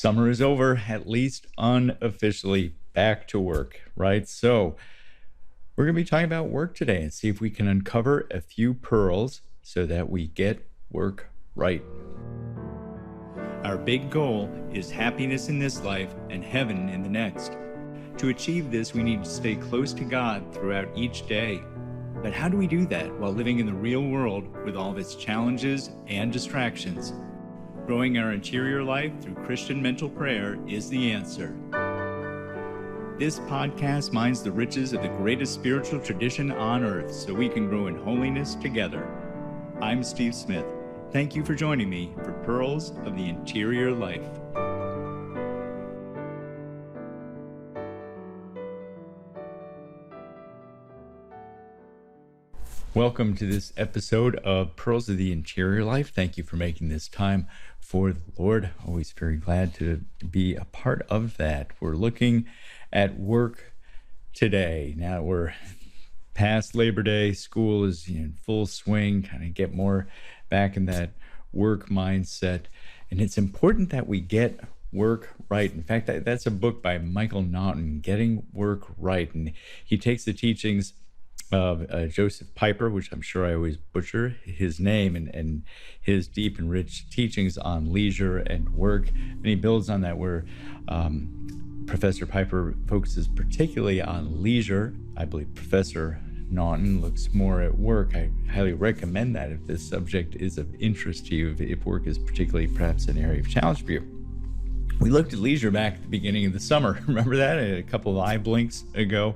Summer is over, at least unofficially back to work, right? So we're going to be talking about work today and see if we can uncover a few pearls so that we get work right. Our big goal is happiness in this life and heaven in the next. To achieve this, we need to stay close to God throughout each day. But how do we do that while living in the real world with all of its challenges and distractions? Growing our interior life through Christian mental prayer is the answer. This podcast mines the riches of the greatest spiritual tradition on earth so we can grow in holiness together. I'm Steve Smith. Thank you for joining me for Pearls of the Interior Life. Welcome to this episode of Pearls of the Interior Life. Thank you for making this time for the Lord. Always very glad to be a part of that. We're looking at work today. Now we're past Labor Day. School is in full swing, kind of get more back in that work mindset. And it's important that we get work right. In fact, that's a book by Michael Naughton, Getting Work Right. And he takes the teachings of Joseph Piper, which I'm sure I always butcher his name, and his deep and rich teachings on leisure and work. And he builds on that where Professor Piper focuses particularly on leisure. I believe Professor Naughton looks more at work. I highly recommend that if this subject is of interest to you, if work is particularly perhaps an area of challenge for you. We looked at leisure back at the beginning of the summer. Remember that? A couple of eye blinks ago.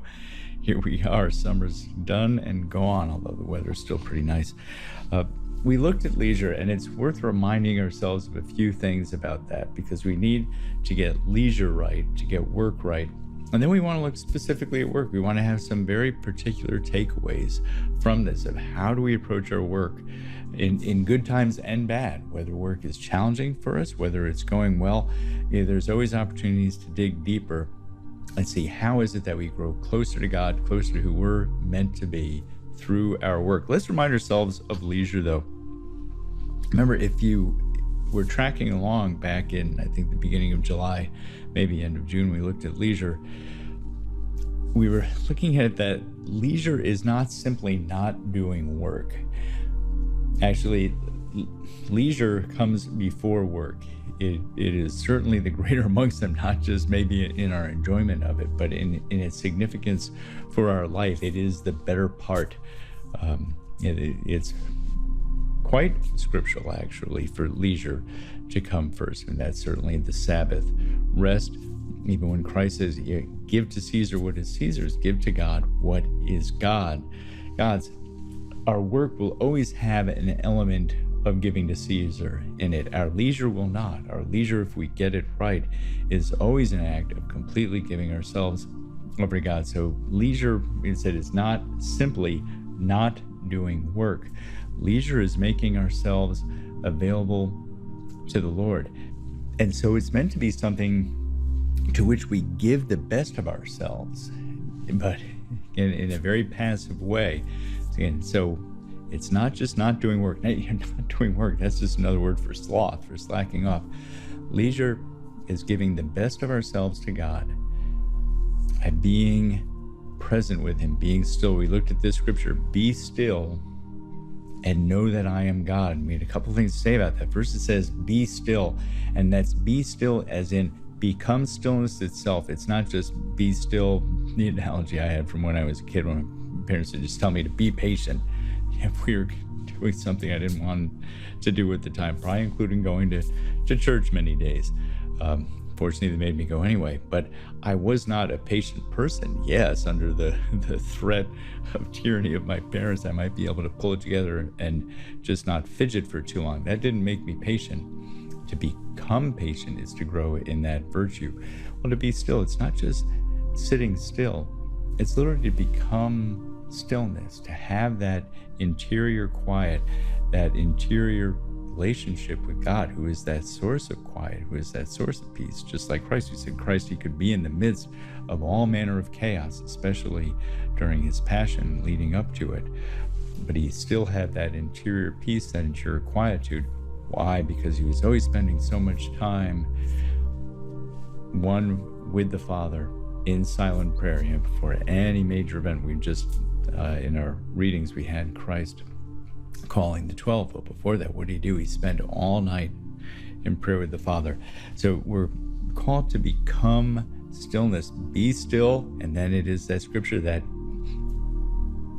Here we are, summer's done and gone, although the weather's still pretty nice. We looked at leisure, and it's worth reminding ourselves of a few things about that because we need to get leisure right, to get work right. And then we want to look specifically at work. We want to have some very particular takeaways from this of how do we approach our work in good times and bad, whether work is challenging for us, whether it's going well. There's always opportunities to dig deeper and see how is it that we grow closer to God, closer to who we're meant to be through our work. Let's remind ourselves of leisure, though. Remember, if you were tracking along back in, I think, the beginning of July, maybe end of June, we looked at leisure. We were looking at that leisure is not simply not doing work. Actually, leisure comes before work. It is certainly the greater amongst them, not just maybe in our enjoyment of it, but in its significance for our life. It is the better part. It's quite scriptural, actually, for leisure to come first, and that's certainly the Sabbath rest. Even when Christ says, give to Caesar what is Caesar's, give to God what is God's. Our work will always have an element of giving to Caesar in it. Our leisure will not. Our leisure, if we get it right, is always an act of completely giving ourselves over to God. So leisure, it said, is not simply not doing work. Leisure is making ourselves available to the Lord. And so it's meant to be something to which we give the best of ourselves, but in a very passive way. And so it's not just not doing work. You're not doing work. That's just another word for sloth, for slacking off. Leisure is giving the best of ourselves to God by being present with Him, being still. We looked at this scripture, be still and know that I am God. And we had a couple things to say about that. First, it says, be still. And that's be still as in become stillness itself. It's not just be still. The analogy I had from when I was a kid, when my parents would just tell me to be patient. If we were doing something I didn't want to do at the time, probably including going to church many days. Fortunately, they made me go anyway. But I was not a patient person. Yes, under the threat of tyranny of my parents, I might be able to pull it together and just not fidget for too long. That didn't make me patient. To become patient is to grow in that virtue. Well, to be still, it's not just sitting still. It's literally to become stillness, to have that interior quiet, that interior relationship with God, who is that source of quiet, who is that source of peace. Just like Christ, who said Christ, He could be in the midst of all manner of chaos, especially during His passion leading up to it. But He still had that interior peace, that interior quietude. Why? Because He was always spending so much time one with the Father in silent prayer, before any major event. We just, in our readings, we had Christ calling the 12, but before that, what did he do? He spent all night in prayer with the Father. So we're called to become stillness, be still, and then it is that scripture that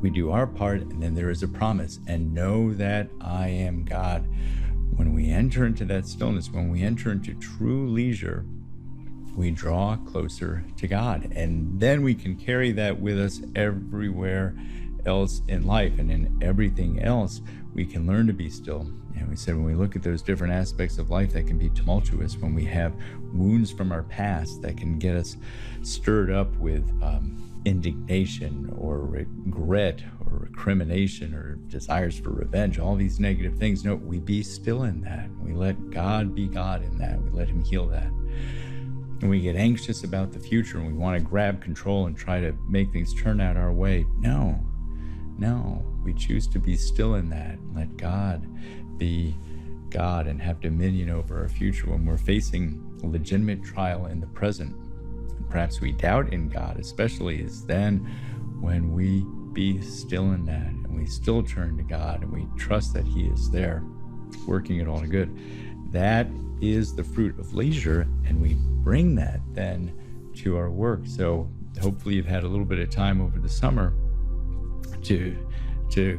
we do our part, and then there is a promise, and know that I am God. When we enter into that stillness, when we enter into true leisure, we draw closer to God, and then we can carry that with us everywhere else in life, and in everything else we can learn to be still. And we said when we look at those different aspects of life that can be tumultuous, when we have wounds from our past that can get us stirred up with indignation or regret or recrimination or desires for revenge, all these negative things, no, we be still in that. We let God be God in that. We let him heal that. And we get anxious about the future and we want to grab control and try to make things turn out our way. No, we choose to be still in that. Let God be God and have dominion over our future. When we're facing a legitimate trial in the present, and perhaps we doubt in God, especially, is then when we be still in that and we still turn to God and we trust that he is there working it all to good. That is the fruit of leisure, and we bring that then to our work. So hopefully you've had a little bit of time over the summer to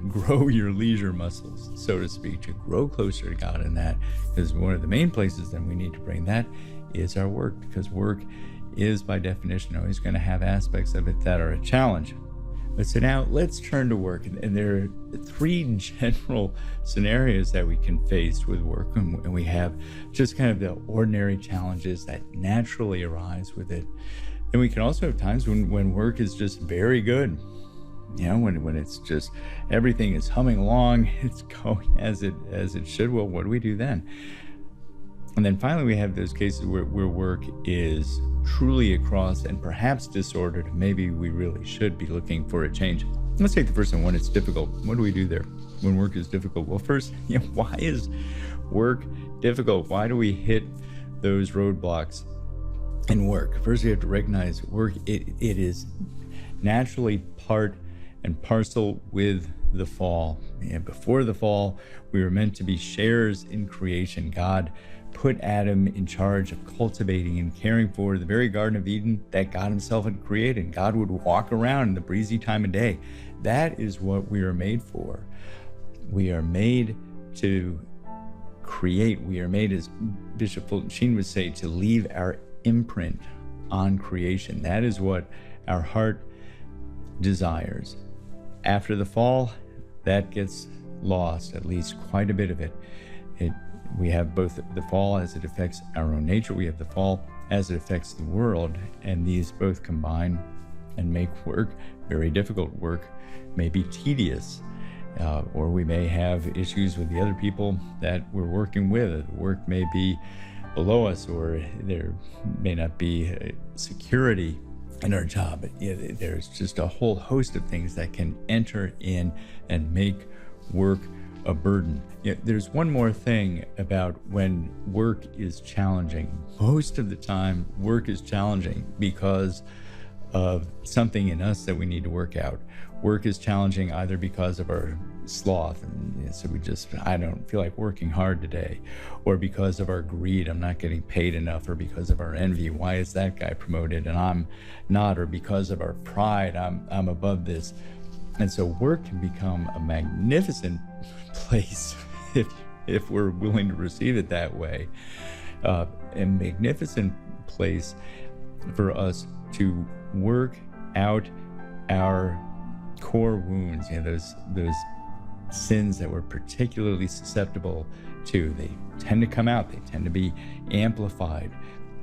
grow your leisure muscles, so to speak, to grow closer to God in that, because one of the main places then we need to bring that is our work, because work is by definition always going to have aspects of it that are a challenge. But so now let's turn to work, and there are three general scenarios that we can face with work, and we have just kind of the ordinary challenges that naturally arise with it. And we can also have times when work is just very good. When it's just everything is humming along, it's going as it should. Well, what do we do then? And then finally, we have those cases where work is truly across and perhaps disordered. Maybe we really should be looking for a change. Let's take the first one. When it's difficult, what do we do there when work is difficult? Well, first, why is work difficult? Why do we hit those roadblocks in work? First, we have to recognize work. It is naturally part and parcel with the fall. And before the fall, we were meant to be sharers in creation. God put Adam in charge of cultivating and caring for the very Garden of Eden that God himself had created. God would walk around in the breezy time of day. That is what we are made for. We are made to create. We are made, as Bishop Fulton Sheen would say, to leave our imprint on creation. That is what our heart desires. After the fall, that gets lost, at least quite a bit of it. We have both the fall as it affects our own nature, we have the fall as it affects the world, and these both combine and make work very difficult. Work may be tedious, or we may have issues with the other people that we're working with. Work may be below us, or there may not be security in our job. There's just a whole host of things that can enter in and make work a burden. There's one more thing about when work is challenging. Most of the time, work is challenging because of something in us that we need to work out. Work is challenging either because of our sloth, and so I don't feel like working hard today, or because of our greed, I'm not getting paid enough, or because of our envy, why is that guy promoted and I'm not, or because of our pride, I'm above this. And so work can become a magnificent place if we're willing to receive it that way, a magnificent place for us to work out our core wounds, those sins that we're particularly susceptible to. They tend to come out, they tend to be amplified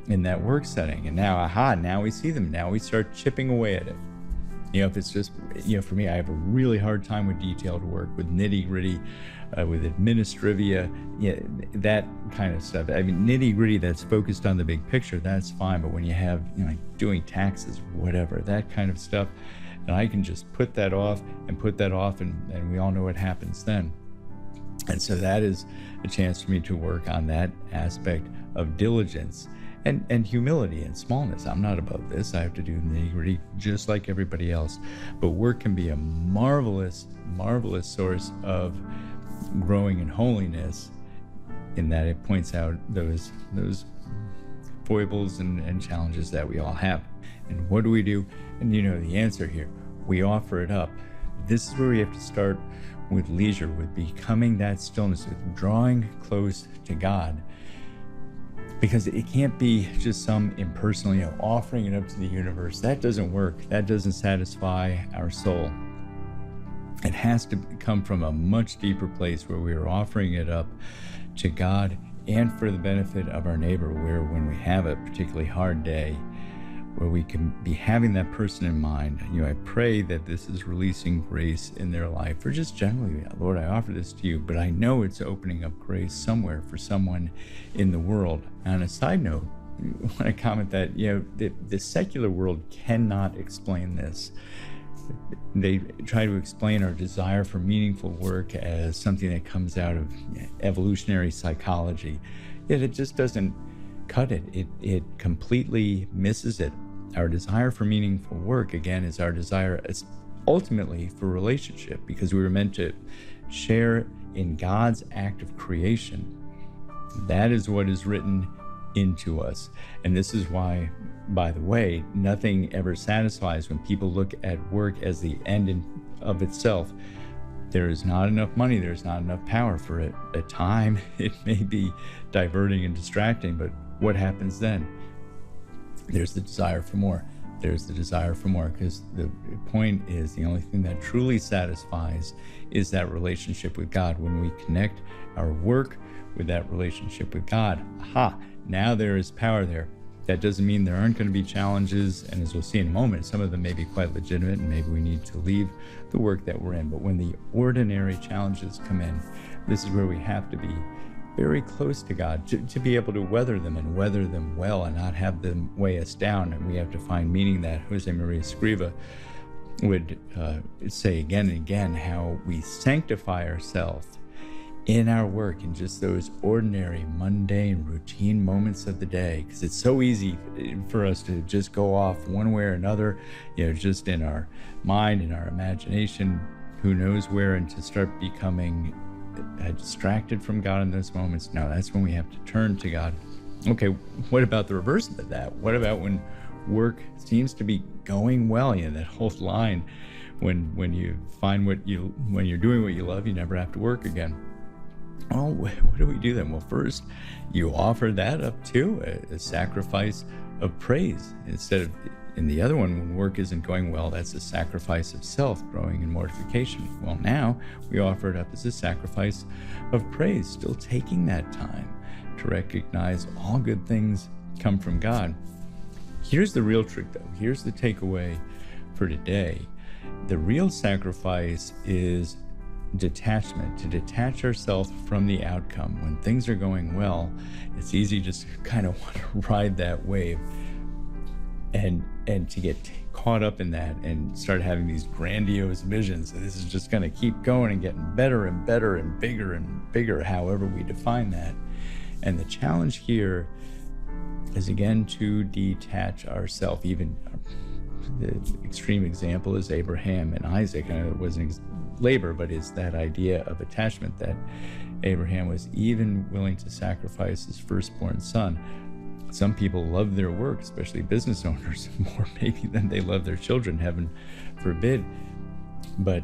in that work setting. And now we see them. Now we start chipping away at it. If it's just, for me, I have a really hard time with detailed work, with nitty gritty, with administrivia, that kind of stuff. I mean, nitty gritty that's focused on the big picture, that's fine. But when you have, doing taxes, whatever, that kind of stuff, and I can just put that off, and we all know what happens then. And so that is a chance for me to work on that aspect of diligence and humility and smallness. I'm not above this. I have to do the nitty-gritty just like everybody else. But work can be a marvelous source of growing in holiness, in that it points out those foibles and challenges that we all have. And what do we do? And the answer here, we offer it up. This is where we have to start with leisure, with becoming that stillness, with drawing close to God. Because it can't be just some impersonal, offering it up to the universe. That doesn't work. That doesn't satisfy our soul. It has to come from a much deeper place where we are offering it up to God and for the benefit of our neighbor, where when we have a particularly hard day, where we can be having that person in mind. I pray that this is releasing grace in their life, or just generally, Lord, I offer this to you, but I know it's opening up grace somewhere for someone in the world. And on a side note, I want to comment that, the secular world cannot explain this. They try to explain our desire for meaningful work as something that comes out of evolutionary psychology. Yet it just doesn't cut it. It completely misses it. Our desire for meaningful work, again, is our desire ultimately for relationship, because we were meant to share in God's act of creation. That is what is written into us. And this is why, by the way, nothing ever satisfies when people look at work as the end in of itself. There is not enough money, there's not enough power for it. At time, it may be diverting and distracting, but what happens then? There's the desire for more. There's the desire for more, because the point is, the only thing that truly satisfies is that relationship with God. When we connect our work with that relationship with God, now there is power there. That doesn't mean there aren't going to be challenges, and as we'll see in a moment, some of them may be quite legitimate, and maybe we need to leave the work that we're in. But when the ordinary challenges come in, this is where we have to be very close to God to be able to weather them, and weather them well, and not have them weigh us down. And we have to find meaning. That Jose Maria Escriva would say again and again, how we sanctify ourselves in our work, in just those ordinary, mundane, routine moments of the day. Because it's so easy for us to just go off one way or another, just in our mind, in our imagination, who knows where, and to start becoming distracted from God in those moments. No, that's when we have to turn to God. Okay, what about the reverse of that? What about when work seems to be going well? That whole line, when you find when you're doing what you love, you never have to work again. Well, what do we do then? Well, first, you offer that up too, a sacrifice of praise. Instead of, in the other one, when work isn't going well, that's a sacrifice of self, growing in mortification. Well, now we offer it up as a sacrifice of praise, still taking that time to recognize all good things come from God. Here's the real trick, though. Here's the takeaway for today. The real sacrifice is detachment, to detach ourselves from the outcome. When things are going well, it's easy just to kind of want to ride that wave and to get caught up in that and start having these grandiose visions. So this is just going to keep going and getting better and better and bigger, however we define that. And the challenge here is, again, to detach ourselves. Even the extreme example is Abraham and Isaac. And it wasn't labor, but it's that idea of attachment, that Abraham was even willing to sacrifice his firstborn son. Some people love their work, especially business owners, more maybe than they love their children, heaven forbid. But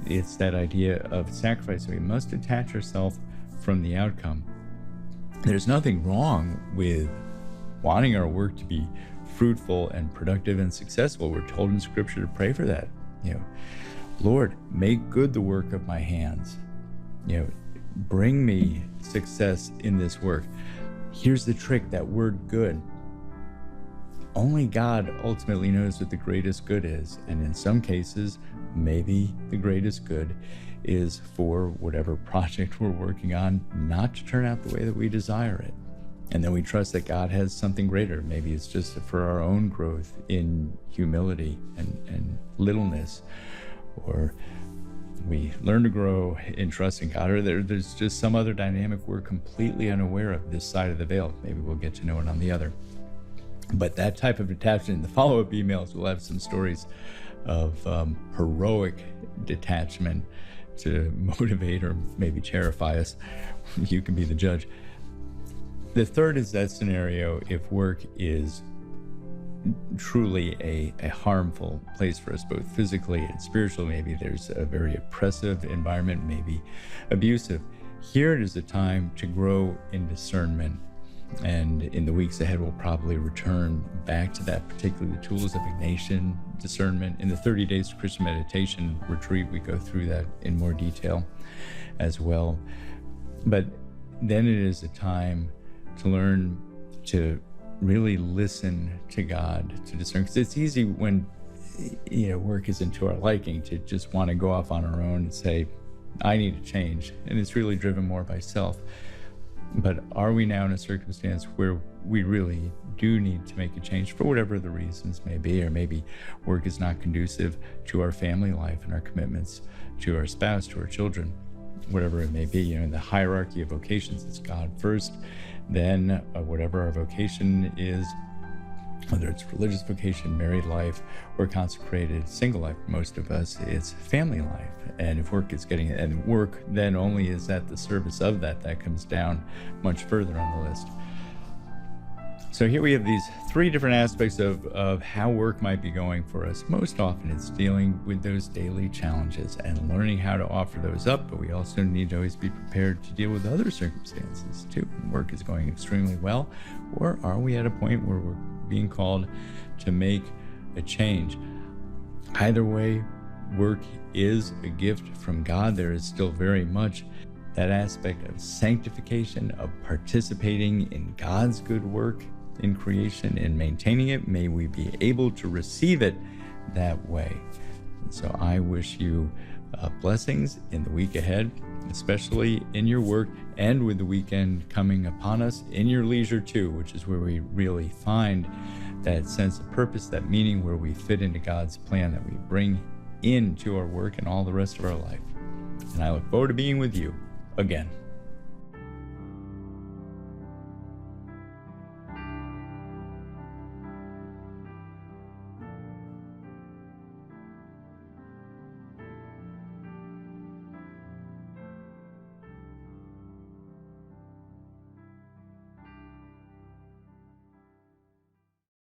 it's that idea of sacrifice. So we must detach ourselves from the outcome. There's nothing wrong with wanting our work to be fruitful and productive and successful. We're told in Scripture to pray for that. Lord, make good the work of my hands. Bring me success in this work. Here's the trick, that word good. Only God ultimately knows what the greatest good is. And in some cases, maybe the greatest good is for whatever project we're working on not to turn out the way that we desire it. And then we trust that God has something greater. Maybe it's just for our own growth in humility and littleness, or we learn to grow in trust in God, or there's just some other dynamic we're completely unaware of this side of the veil. Maybe we'll get to know it on the other. But that type of detachment, in the follow-up emails, we'll have some stories of heroic detachment to motivate or maybe terrify us. You can be the judge. The third is that scenario if work is truly a harmful place for us, both physically and spiritually. Maybe there's a very oppressive environment, maybe abusive. Here it is a time to grow in discernment. And in the weeks ahead, we'll probably return back to that, particularly the tools of Ignatian discernment. In the 30 Days to Christian Meditation retreat, we go through that in more detail as well. But then it is a time to learn to really listen to God, to discern. Because it's easy when work isn't to our liking to just want to go off on our own and say, I need to change. And it's really driven more by self. But are we now in a circumstance where we really do need to make a change for whatever the reasons may be, or maybe work is not conducive to our family life and our commitments to our spouse, to our children, whatever it may be. In the hierarchy of vocations, it's God first, then whatever our vocation is, whether it's religious vocation, married life, or consecrated single life. For most of us, it's family life. And if work is work then only is at the service of that comes down much further on the list. So here we have these three different aspects of how work might be going for us. Most often it's dealing with those daily challenges and learning how to offer those up, but we also need to always be prepared to deal with other circumstances too. Work is going extremely well, or are we at a point where we're being called to make a change? Either way, work is a gift from God. There is still very much that aspect of sanctification, of participating in God's good work in creation and maintaining it. May we be able to receive it that way. And so I wish you blessings in the week ahead, especially in your work, and with the weekend coming upon us, in your leisure too, which is where we really find that sense of purpose, that meaning, where we fit into God's plan that we bring into our work and all the rest of our life. And I look forward to being with you again.